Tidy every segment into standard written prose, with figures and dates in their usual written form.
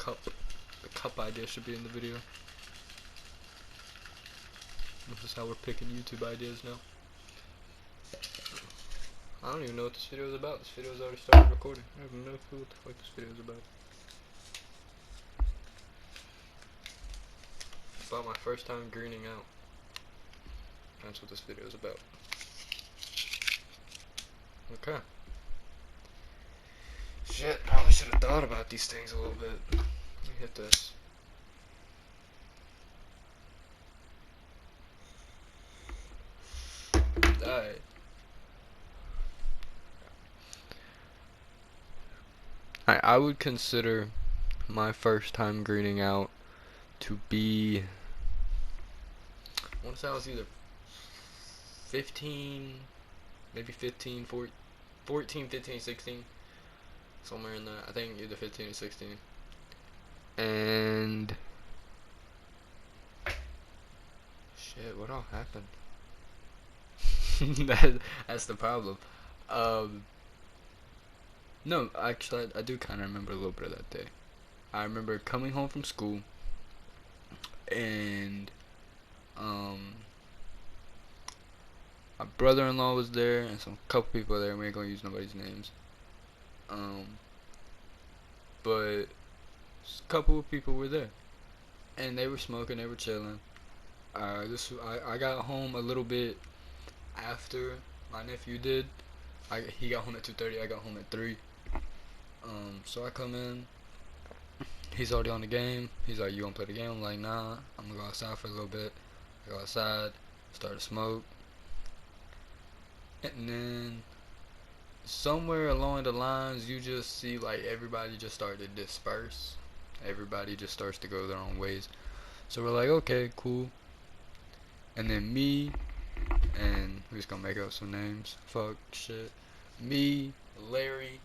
The cup idea should be in the video. This is how we're picking YouTube ideas now. I don't even know what this video is about. This video is already started recording. I have no clue what the fuck this video is about. It's about my first time greening out. That's what this video is about. Okay. Shit, probably should have thought about these things a little bit. Let me hit this. Alright. I would consider my first time greening out to be, I want to say I was either 15, maybe 15, 14, 15, 16, somewhere in that. I think either 15 or 16. And shit, what all happened? That's the problem. No, actually, I do kind of remember a little bit of that day. I remember coming home from school, and my brother-in-law was there, and some couple people there. We ain't gonna use nobody's names. But a couple of people were there, and they were smoking. They were chilling. I got home a little bit after my nephew did. He got home at 2:30. I got home at 3. So I come in. He's already on the game. He's like, "You wanna play the game?" I'm like, "Nah, I'm gonna go outside for a little bit." I go outside, start to smoke, and then somewhere along the lines, you just see like everybody just start to disperse. Everybody just starts to go their own ways. So we're like, okay, cool. And then me, and we're just gonna make up some names. Fuck shit. Me, Larry,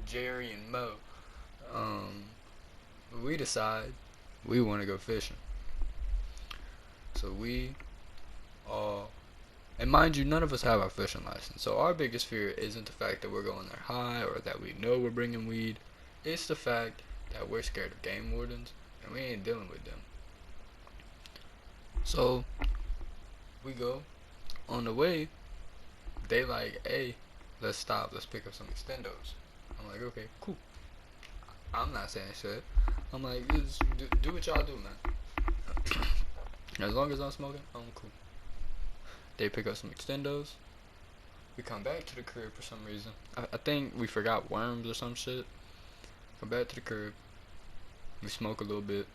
Jerry, and Mo. We decide we want to go fishing. So we all, and mind you, none of us have our fishing license. So our biggest fear isn't the fact that we're going there high or that we know we're bringing weed. It's the fact that we're scared of game wardens and we ain't dealing with them. So we go. On the way, they like, "Hey, let's stop. Let's pick up some extendos." I'm like, "Okay, cool." I'm not saying shit. I'm like, "Just do what y'all do, man." As long as I'm smoking, I'm cool. They pick up some extendos. We come back to the crib for some reason. I think we forgot worms or some shit. Come back to the crib. We smoke a little bit.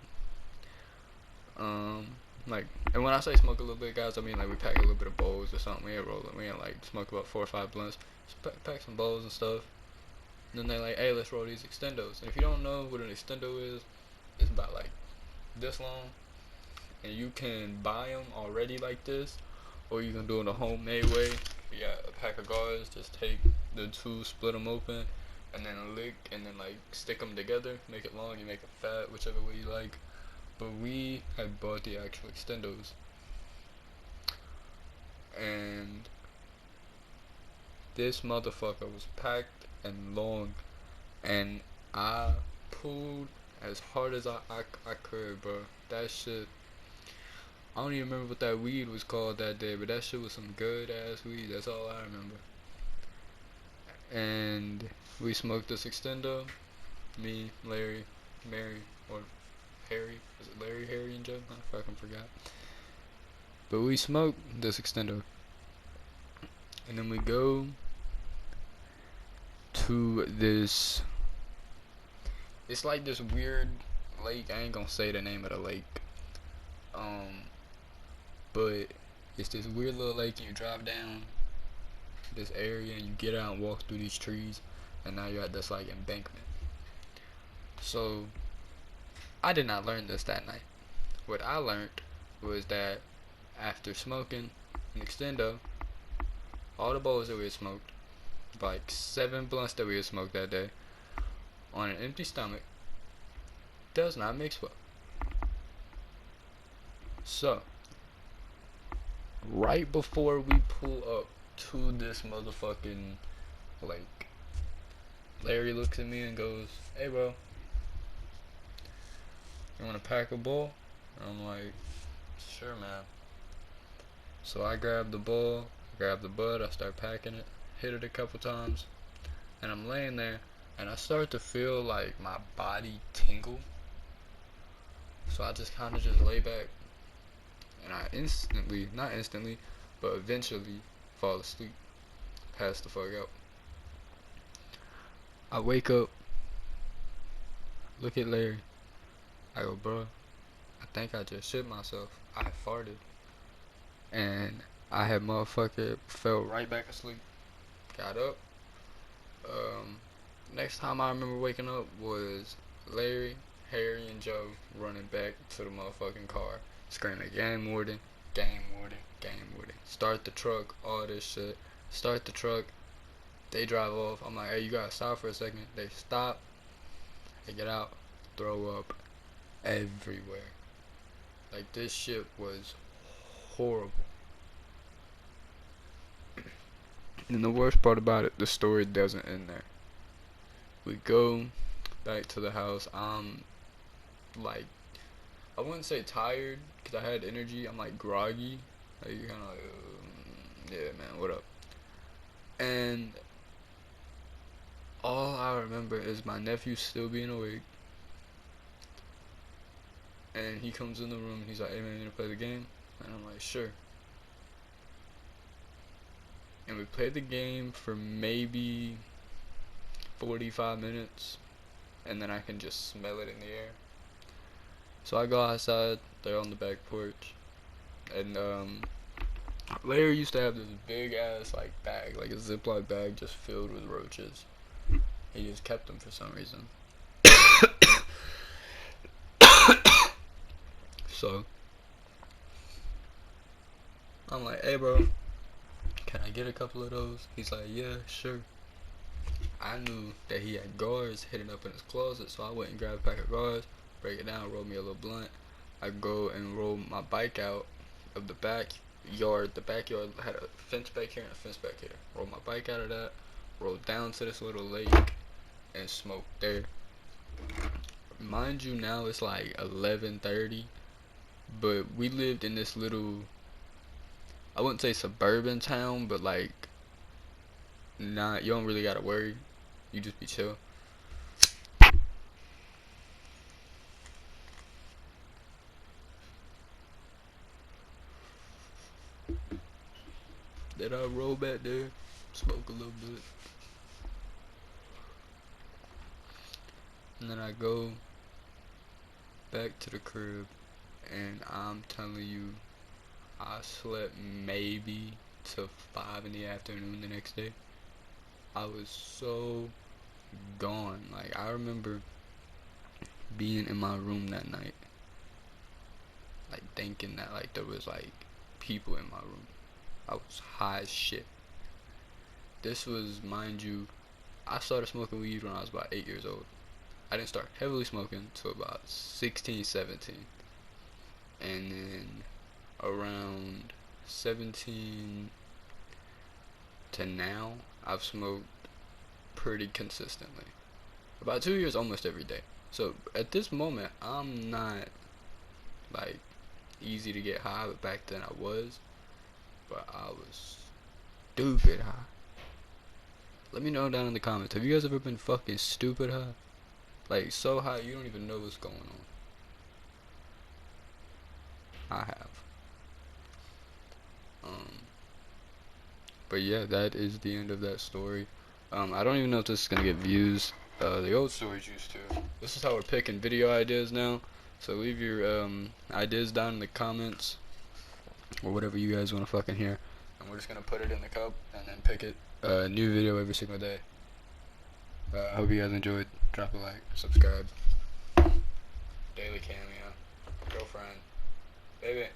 Like, and when I say smoke a little bit, guys, I mean like we pack a little bit of bowls or something. We ain't rolling. We ain't like smoke about 4 or 5 blunts. Just pack some bowls and stuff. And then they like, "Hey, let's roll these extendos." And if you don't know what an extendo is, it's about like this long, and you can buy them already like this, or you can do it the homemade way. You got a pack of guards, just take the two, split them open, and then lick, and then like stick them together, make it long, you make it fat, whichever way you like. But we had bought the actual extendos, and this motherfucker was packed and long, and I pulled as hard as I could, bro. That shit, I don't even remember what that weed was called that day, but that shit was some good ass weed. That's all I remember. And we smoked this extendo. Me, Larry, Mary, or Harry. Was it Larry, Harry, and Joe? I fucking forgot. But we smoked this extendo. And then we go to this, it's like this weird lake. I ain't gonna say the name of the lake. But it's this weird little lake, and you drive down this area and you get out and walk through these trees, and now you're at this like embankment. So I did not learn this that night. What I learned was that after smoking an extendo, all the bowls that we had smoked, like 7 blunts that we had smoked that day, on an empty stomach, does not mix well. So right before we pull up to this motherfucking lake, Larry looks at me and goes, "Hey bro, You want to pack a bowl? And I'm like, sure, man. So I grab the bowl, grab the bud, I start packing it, hit it a couple times, and I'm laying there, and I start to feel like my body tingle. So I just kind of just lay back, and I instantly, not instantly, but eventually fall asleep, pass the fuck out. I wake up, look at Larry. I go, bro, I think I just shit myself. I farted. And I had motherfucker fell right back asleep. Got up. Um, Next time I remember waking up was Larry, Harry, and Joe running back to the motherfucking car, screaming, "Game warden, game warden, game warden. Start the truck, all this shit. Start the truck." They drive off. I'm like, "Hey, you gotta stop for a second." They stop. They get out, throw up everywhere. Like, this shit was horrible. And the worst part about it, the story doesn't end there. We go back to the house. I'm like, I wouldn't say tired because I had energy. I'm like groggy. Like, you kind of like, yeah, man, what up? And all I remember is my nephew still being awake. And he comes in the room and he's like, "Hey, man, you gonna play the game?" And I'm like, "Sure." And we played the game for maybe 45 minutes. And then I can just smell it in the air. So I go outside. They're on the back porch. And Larry used to have this big ass like bag, like a Ziploc bag just filled with roaches. He just kept them for some reason. So I'm like, "Hey, bro, can I get a couple of those?" He's like, "Yeah, sure." I knew that he had guards hidden up in his closet, so I went and grabbed a pack of guards, break it down, roll me a little blunt. I go and roll my bike out of the backyard. The backyard had a fence back here and a fence back here. Roll my bike out of that, roll down to this little lake, and smoke there. Mind you, now it's like 11:30, but we lived in this little, I wouldn't say suburban town, but like, not, you don't really gotta worry. You just be chill. Then I roll back there, smoke a little bit, and then I go back to the crib, and I'm telling you, I slept maybe till 5 in the afternoon the next day. I was so gone. Like, I remember being in my room that night, like thinking that like there was like people in my room. I was high as shit. This was, mind you, I started smoking weed when I was about 8 years old. I didn't start heavily smoking till about 16, 17. And then around 17 to now, I've smoked pretty consistently. About 2 years almost every day. So at this moment, I'm not like easy to get high, but back then I was. But I was stupid high. Let me know down in the comments. Have you guys ever been fucking stupid high? Like, so high you don't even know what's going on. I have. But yeah, that is the end of that story. I don't even know if this is gonna get views. The old stories used to. This is how we're picking video ideas now. So leave your ideas down in the comments, or whatever you guys want to fucking hear, and we're just gonna put it in the cup and then pick it. New video every single day. I hope you guys enjoyed. Drop a like, subscribe. Daily cameo, girlfriend, baby.